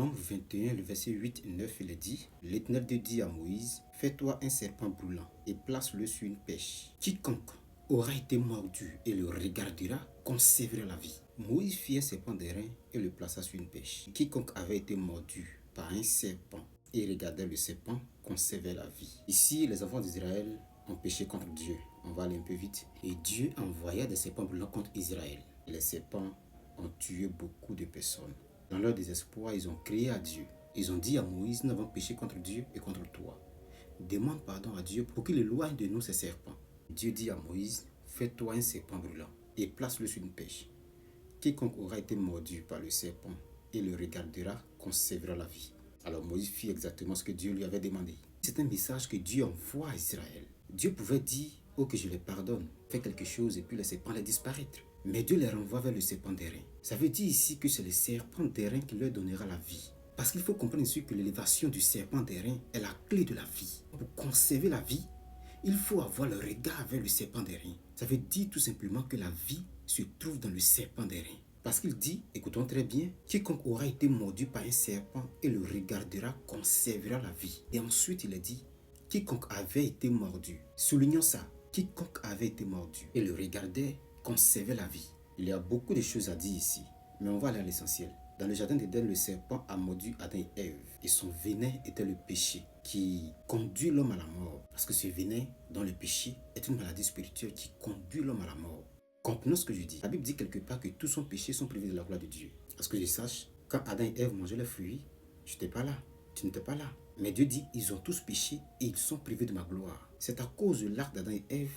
Nombre 21, le verset 8 et 9, il est dit, l'Éternel Dieu dit à Moïse, fais-toi un serpent brûlant et place-le sur une pêche. Quiconque aura été mordu et le regardera conservera la vie. Moïse fit un serpent d'airain et le plaça sur une pêche. Quiconque avait été mordu par un serpent et regardait le serpent conservait la vie. Ici, les enfants d'Israël ont péché contre Dieu. On va aller un peu vite. Et Dieu envoya des serpents brûlants contre Israël. Les serpents ont tué beaucoup de personnes. Dans leur désespoir, ils ont crié à Dieu. Ils ont dit à Moïse, nous avons péché contre Dieu et contre toi. Demande pardon à Dieu pour qu'il éloigne de nous ces serpents. Dieu dit à Moïse, fais-toi un serpent brûlant et place-le sur une pêche. Quiconque aura été mordu par le serpent et le regardera conservera la vie. Alors Moïse fit exactement ce que Dieu lui avait demandé. C'est un message que Dieu envoie à Israël. Dieu pouvait dire, oh que je les pardonne, fais quelque chose et puis le serpent allait disparaître. Mais Dieu les renvoie vers le serpent d'airain. Ça veut dire ici que c'est le serpent d'airain qui leur donnera la vie. Parce qu'il faut comprendre ici que l'élévation du serpent d'airain est la clé de la vie. Pour conserver la vie, il faut avoir le regard vers le serpent d'airain. Ça veut dire tout simplement que la vie se trouve dans le serpent d'airain. Parce qu'il dit, écoutons très bien, quiconque aura été mordu par un serpent et le regardera conservera la vie. Et ensuite il a dit, quiconque avait été mordu, soulignons ça, quiconque avait été mordu et le regardait conservait la vie. Il y a beaucoup de choses à dire ici, mais on va aller à l'essentiel. Dans le jardin d'Éden, le serpent a mordu Adam et Ève et son venin était le péché qui conduit l'homme à la mort. Parce que ce venin, dans le péché, est une maladie spirituelle qui conduit l'homme à la mort. Comprenons ce que je dis. La Bible dit quelque part que tous son péché sont privés de la gloire de Dieu. À ce que je sache, quand Adam et Ève mangeaient les fruits, je n'étais pas là. Tu n'étais pas là. Mais Dieu dit, ils ont tous péché et ils sont privés de ma gloire. C'est à cause de l'acte d'Adam et Ève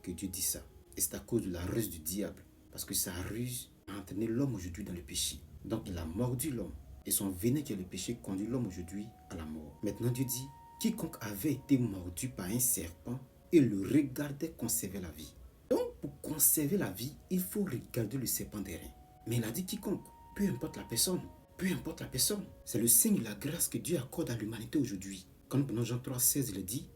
que Dieu dit ça. Et c'est à cause de la ruse du diable. Parce que sa ruse a entraîné l'homme aujourd'hui dans le péché. Donc il a mordu l'homme. Et son venin qui est le péché conduit l'homme aujourd'hui à la mort. Maintenant Dieu dit, quiconque avait été mordu par un serpent et le regardait conserver la vie. Donc pour conserver la vie, il faut regarder le serpent d'airain. Mais il a dit quiconque, peu importe la personne. Peu importe la personne. C'est le signe de la grâce que Dieu accorde à l'humanité aujourd'hui. Quand nous prenons Jean 3,16, il dit,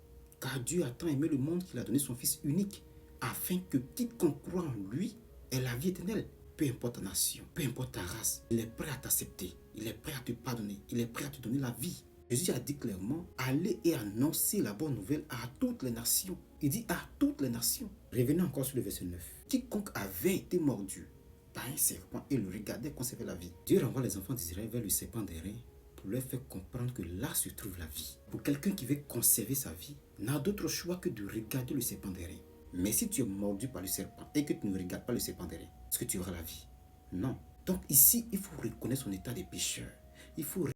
car Dieu a tant aimé le monde qu'il a donné son Fils unique, afin que quiconque croit en lui ait la vie éternelle. Peu importe ta nation, peu importe ta race, il est prêt à t'accepter, il est prêt à te pardonner, il est prêt à te donner la vie. Jésus a dit clairement, allez et annoncez la bonne nouvelle à toutes les nations. Il dit à toutes les nations. Revenons encore sur le verset 9. Quiconque avait été mordu par un serpent et le regardait conserver la vie. Dieu renvoie les enfants d'Israël vers le serpent d'airain pour leur faire comprendre que là se trouve la vie. Pour quelqu'un qui veut conserver sa vie, n'a d'autre choix que de regarder le serpent d'airain. Mais si tu es mordu par le serpent et que tu ne regardes pas le serpent d'airain, est-ce que tu auras la vie? Non. Donc ici, il faut reconnaître son état de pécheur. Il faut